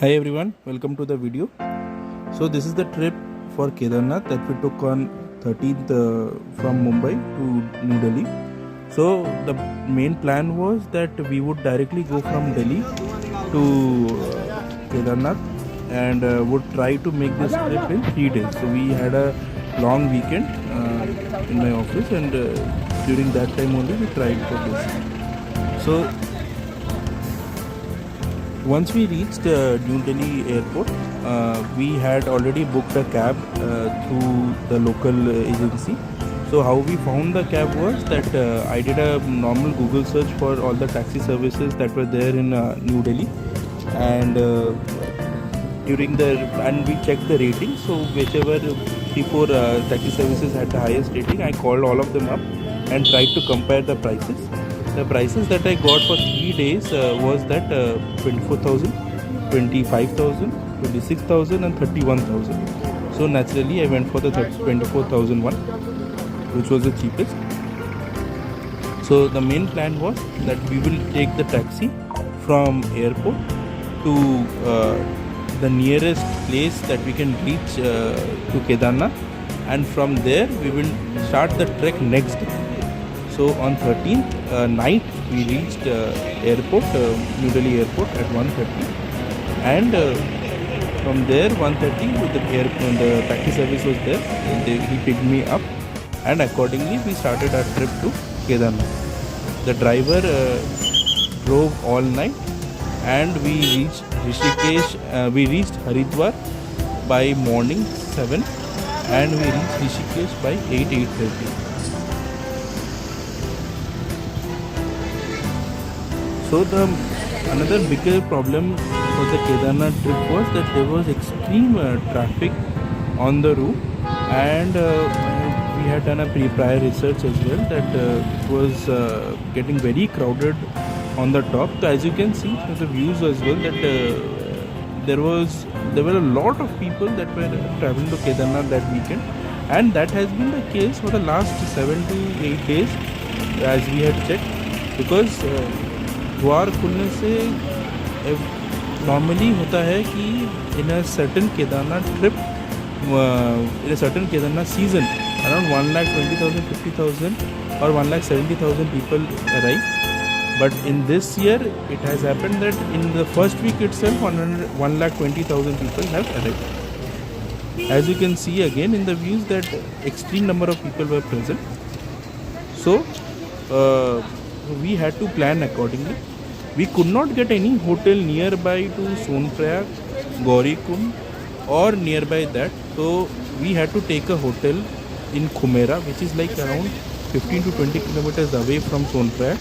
Hi everyone, welcome to the video. So this is the trip for Kedarnath that we took on 13th from Mumbai to New Delhi. So the main plan was that we would directly go from Delhi to Kedarnath and would try to make this trip in 3 days. So we had a long weekend in my office and during that time only we tried for this. So once we reached New Delhi airport, we had already booked a cab through the local agency. So how we found the cab was that I did a normal Google search for all the taxi services that were there in New Delhi, and we checked the rating. So whichever 3-4 taxi services had the highest rating, I called all of them up and tried to compare the prices. The prices that I got for 3 days was that 24,000, 25,000, 26,000 and 31,000. So naturally I went for the 24,000 one, which was the cheapest. So the main plan was that we will take the taxi from airport to the nearest place that we can reach to Kedarnath, and from there we will start the trek next day. So on 13th night we reached airport, New Delhi airport at 1:30, and from there 1:30 with the taxi service was there. He picked me up, and accordingly we started our trip to Kedarnath. The driver drove all night, and we reached Rishikesh. We reached Haridwar by morning 7, and we reached Rishikesh by 8:30. So another bigger problem for the Kedarnath trip was that there was extreme traffic on the route, and we had done a prior research as well that it was getting very crowded on the top. So as you can see from the views as well that there were a lot of people that were traveling to Kedarnath that weekend, and that has been the case for the last 7 to 8 days as we had checked, because द्वार खुलने से normally होता है कि in a certain Kedarnath trip, in a certain Kedarnath season around 1,20,000, 50,000 or 1,70,000 people arrive. But in this year it has happened that in the first week itself 1,20,000 people have arrived. As you can see again in the views that extreme number of people were present. So we had to plan accordingly. We could not get any hotel nearby to Sonprayag, Gaurikund or nearby that. So we had to take a hotel in Khumera, which is like around 15 to 20 kilometers away from Sonprayag.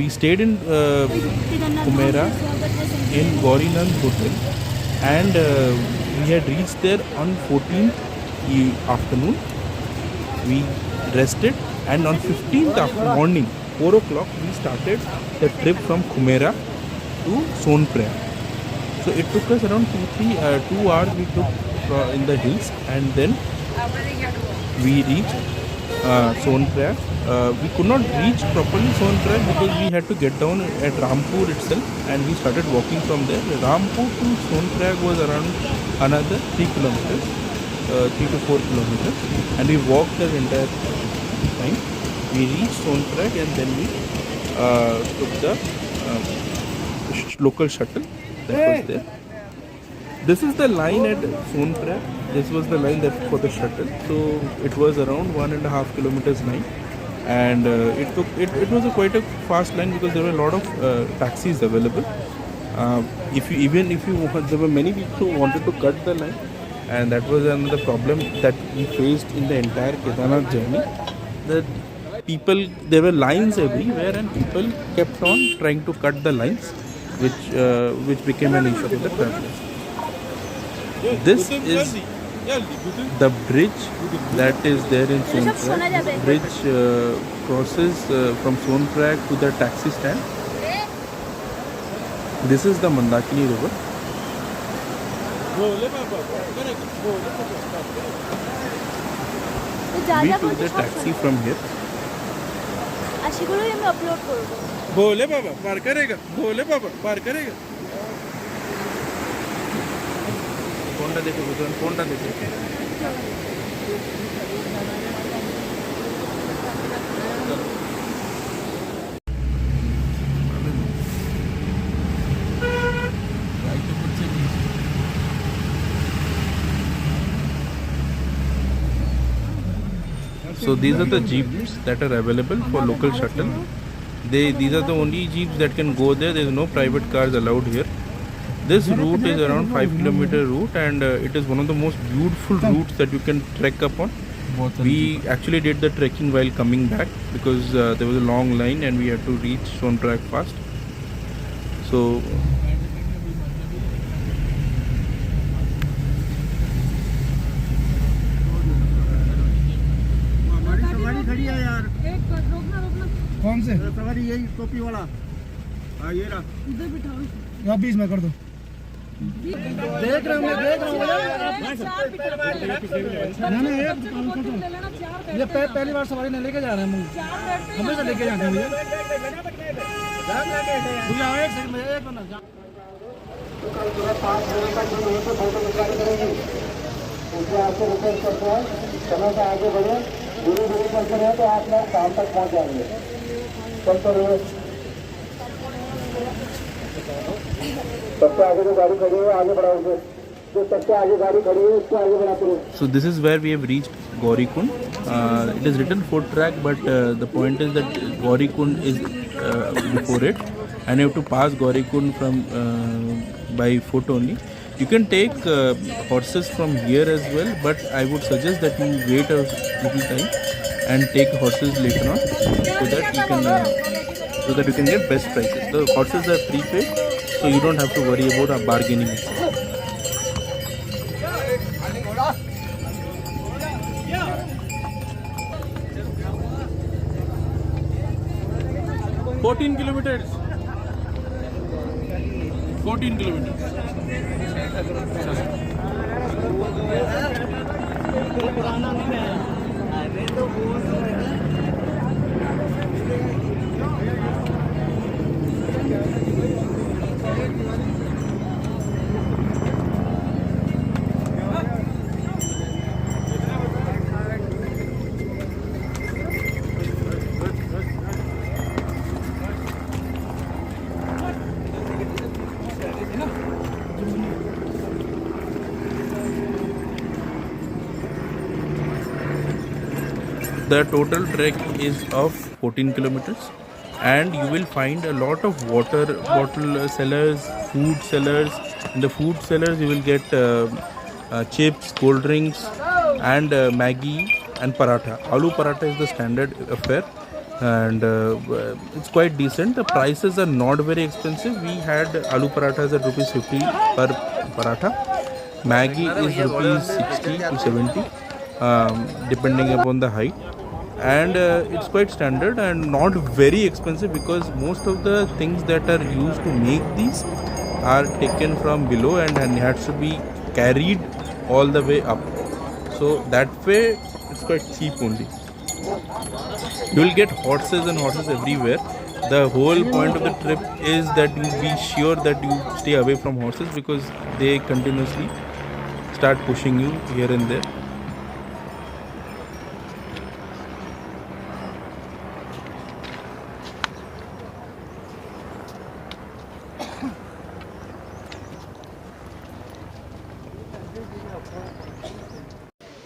We stayed in Khumera in Gaurikund hotel, and we had reached there on 14th afternoon. We rested, and on 15th morning 4 o'clock we started the trip from Khumera to Sonprayag. So it took us around 2 hours we took in the hills, and then we reached Sonprayag. We could not reach properly Sonprayag because we had to get down at Rampur itself, and we started walking from there. Rampur to Sonprayag was around another 3 kilometers, 3 to 4 kilometers, and we walked the entire time. We reached Sonprayag, and then we took the local shuttle that was there. This is the line at Sonprayag. This was the line that for the shuttle. So it was around 1.5 kilometers line, and it was quite a fast line because there were a lot of taxis available. There were many people who wanted to cut the line, and that was another problem that we faced in the entire Kedarnath journey. That there were lines everywhere, and people kept on trying to cut the lines, which became an issue for the travelers. This is the bridge that is there in Sonprayag. This bridge crosses from Sonprayag to the taxi stand. This is the Mandakini river. We took the taxi from here. আশিগুলোই আমি upload করব। ভোলে বাবা পার করেগা, ভোলে বাবা পার করেগা। फोनটা দেখে বুঝুন, ফোনটা দেখে। So these are the jeeps that are available for local shuttle. These are the only jeeps that can go there. There is no private cars allowed here. This route is around 5-kilometer route, and it is one of the most beautiful routes that you can trek upon. We actually did the trekking while coming back because there was a long line and we had to reach Sontrack fast. So खड़ी है यार, कौन से सवारी? यही टोपी वाला। हाँ ये रहा, इधर बिठाओ, यहाँ बीच में कर दो। देख रहा हूँ मैं, देख रहा हूँ। ये पहली बार सवारी नहीं लेके जा रहे हैं, हमेशा लेके जाते हैं भैया। एक सेकंड, एक मिनट। आपको रिक्वेस्ट करते हैं समय से आगे बढ़े, धीरे धीरे चलते रहे तो आप लोग शाम तक पहुंच जाएंगे। चलते रहे, सबसे आगे जो गाड़ी खड़ी है आगे बढ़ाओ, जो सबसे आगे गाड़ी खड़ी है उसको आगे बढ़ाते रहो। So this is where we have reached Gaurikund. It is written 4 track, but the point is that Gaurikund is before it, and you have to pass Gaurikund from by foot only. You can take horses from here as well, but I would suggest that you wait a little time and take horses later on, so that you can get best prices. The horses are prepaid, so you don't have to worry about bargaining. 14 kilometers. 14 kilometers. The total trek is of 14 kilometers, and you will find a lot of water bottle sellers, food sellers. In the food sellers you will get chips, cold drinks, and Maggi and paratha. Aloo paratha is the standard affair, and it's quite decent. The prices are not very expensive. We had aloo parathas at rupees 50 per paratha. Maggi is rupees 60 to 70 depending upon the height, and it's quite standard and not very expensive, because most of the things that are used to make these are taken from below and has to be carried all the way up. So that way it's quite cheap only. You will get horses and horses everywhere. The whole point of the trip is that you be sure that you stay away from horses, because they continuously start pushing you here and there.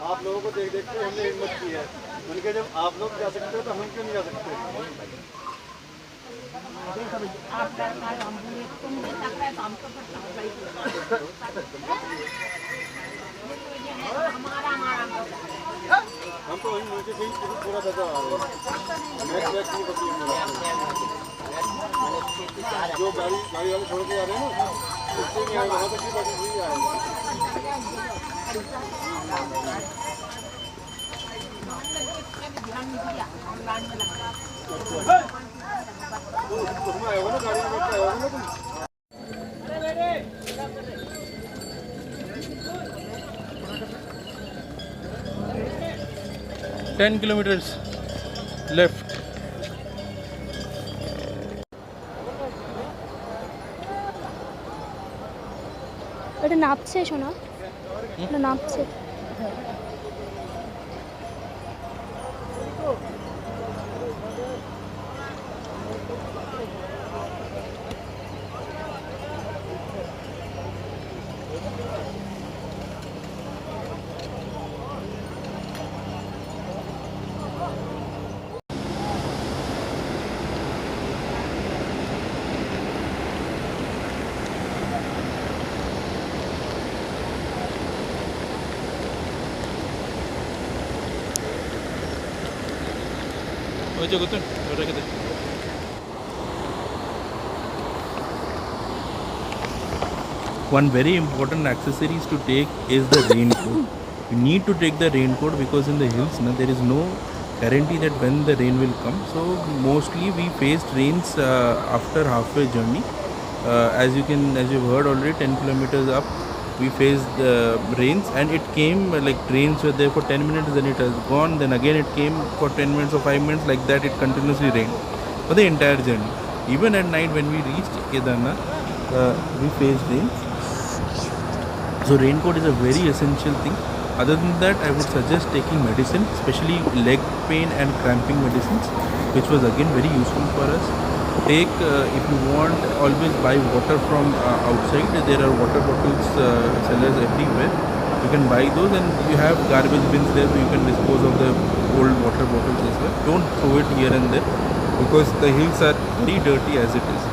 आप लोगों को देख देख के हमने हिम्मत की है, उनके जब आप लोग जा सकते हो तो हम क्यों नहीं जा सकते? हम तो वहीं नीचे से ही पूरा दर्जा आ रहे हैं। जो गाड़ी वाले छोड़ के आ रहे हैं ना, उससे नहीं आएगा, वहाँ तक की गाड़ी नहीं आएगा। तुम आए हो ना, गाड़ी में बैठ के आए हो ना तुम। 10 kilometers left. এটা নাপছে শোনা। नाप से One very important accessories to take is the raincoat. You need to take the raincoat because in the hills there is no guarantee that when the rain will come. So mostly we faced rains after halfway journey. As you've heard already, 10 kilometers up we faced rains, and it came like trains were there for 10 minutes, then it has gone, then again it came for 10 minutes or 5 minutes, like that it continuously rained for the entire journey. Even at night when we reached Kedarnath, we faced rain. So raincoat is a very essential thing. Other than that, I would suggest taking medicine, especially leg pain and cramping medicines, which was again very useful for us. Take, if you want, always buy water from outside. There are water bottles sellers everywhere. You can buy those, and you have garbage bins there, so you can dispose of the old water bottles as well. Don't throw it here and there because the hills are very dirty as it is.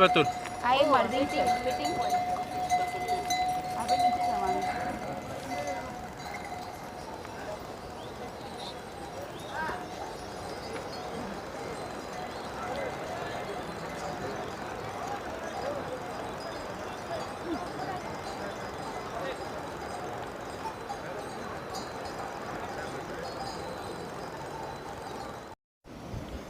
Betul. आए meeting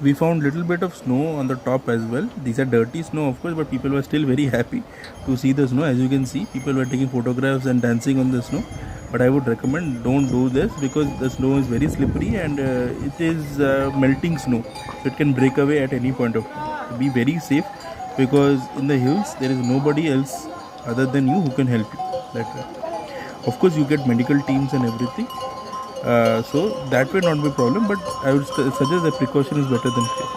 We found little bit of snow on the top as well. These are dirty snow of course, but people were still very happy to see the snow. As you can see, people were taking photographs and dancing on the snow. But I would recommend don't do this because the snow is very slippery, and it is melting snow, so it can break away at any point of time. So be very safe, because in the hills there is nobody else other than you who can help you. That way. Of course you get medical teams and everything. So that will not be a problem, but I would suggest that precaution is better than fear.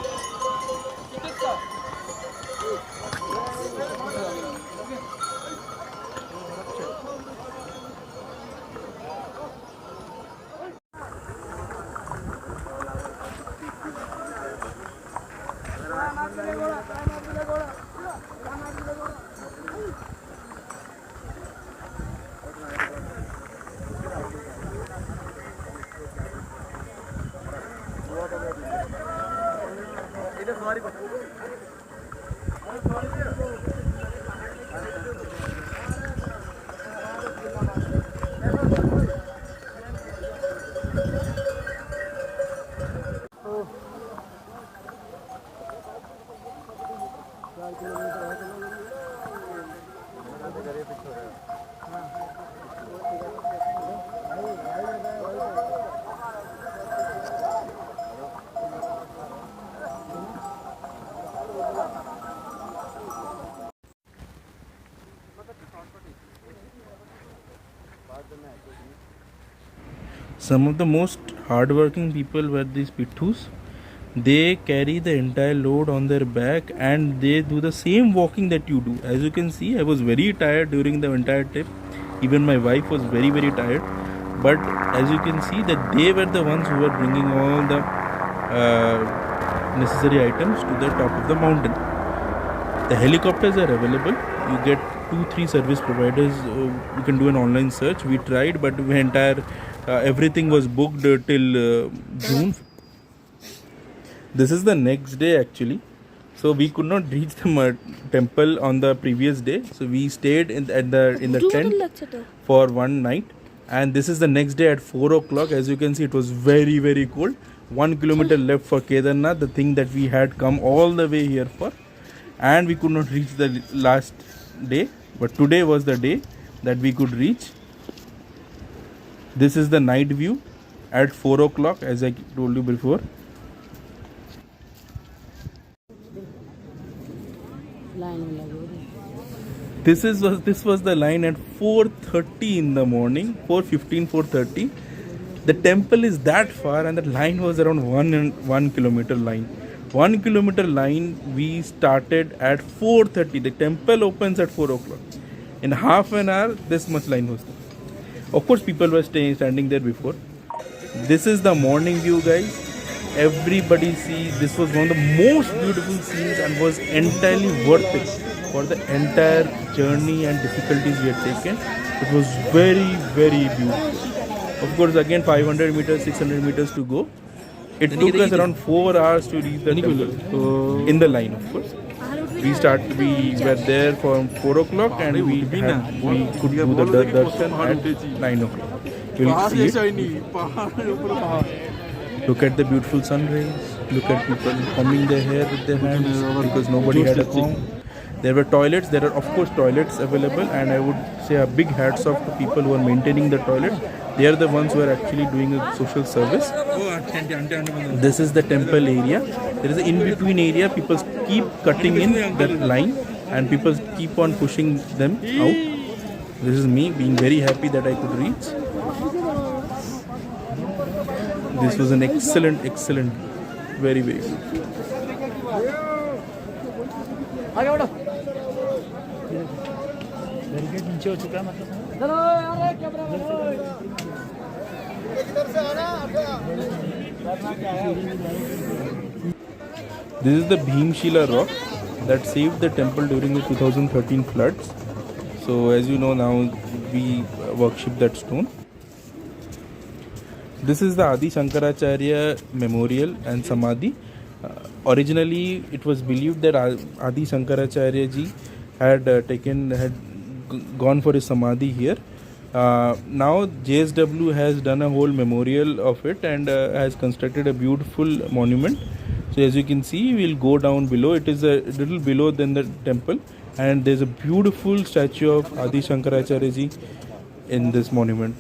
Some of the most hardworking people were these pittus. They carry the entire load on their back, and they do the same walking that you do. As you can see, I was very tired during the entire trip. Even my wife was very tired. But as you can see, that they were the ones who were bringing all the necessary items to the top of the mountain. The helicopters are available. You get 2-3 service providers. You can do an online search. We tried, but everything was booked till June. This is the next day actually. So we could not reach the temple on the previous day. So we stayed in the tent for one night. And this is the next day at 4 o'clock. As you can see, it was very, very cold. 1 kilometer left for Kedarnath, the thing that we had come all the way here for. And we could not reach the last day. But today was the day that we could reach. This is the night view at 4 o'clock, as I told you before. This was the line at 4:30 in the morning, 4:15, 4:30. The temple is that far, and the line was around 1 kilometer line. 1 kilometer line. We started at 4:30. The temple opens at 4 o'clock. In half an hour, this much line was there. Of course, people were standing there before. This is the morning view, guys. Everybody see, this was one of the most beautiful scenes and was entirely worth it for the entire journey and difficulties we had taken. It was very, very beautiful. Of course, again 500 meters, 600 meters to go. It took us around 4 hours to reach the temple in the line, of course. We were there from 4 o'clock and we could do the darshan at 9 o'clock. You'll see it. Look at the beautiful sun rays. Look at people combing their hair with their hands because nobody had a comb. There were toilets. There are of course toilets available, and I would say a big hats off to people who are maintaining the toilets. They are the ones who are actually doing a social service. This is the temple area. There is an in-between area. People keep cutting in the line, and people keep on pushing them out. This is me being very happy that I could reach. This was an excellent, very, very good. This is the Bhimshila rock that saved the temple during the 2013 floods. So as you know, now we worship that stone. This is the Adi Shankaracharya memorial and samadhi. Originally, it was believed that Adi Shankaracharya ji had gone for his samadhi here. Now JSW has done a whole memorial of it and has constructed a beautiful monument. So as you can see, we'll go down below. It is a little below than the temple, and there's a beautiful statue of Adi Shankaracharya ji in this monument.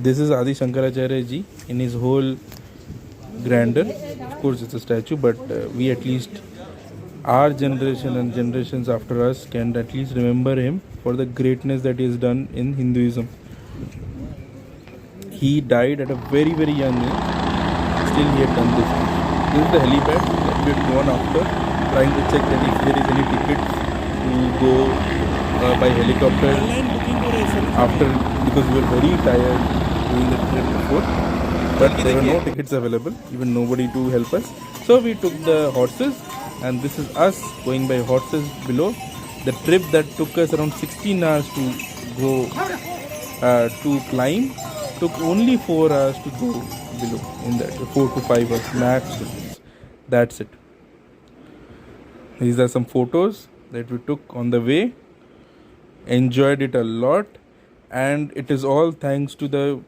This is Adi Shankaracharya ji in his whole grandeur. Of course, it's a statue, but we at least, our generation and generations after us, can at least remember him for the greatness that he has done in Hinduism. He died at a very, very young age. Still, he had done this. This is the helipad that we had gone after, trying to check that if there is any ticket to go by helicopter after, because we were very tired doing the trip before, but there were no tickets available, even nobody to help us. So we took the horses, and this is us going by horses below. The trip that took us around 16 hours to go to climb took only 4 hours to go below, in that 4 to 5 hours max. That's it. These are some photos that we took on the way. Enjoyed it a lot, and it is all thanks to the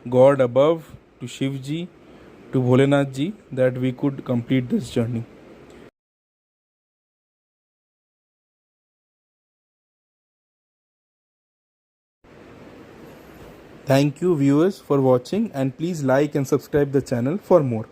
God above, to Shiv ji, to Bholenath ji, that we could complete this journey. Thank you viewers for watching, and please like and subscribe the channel for more.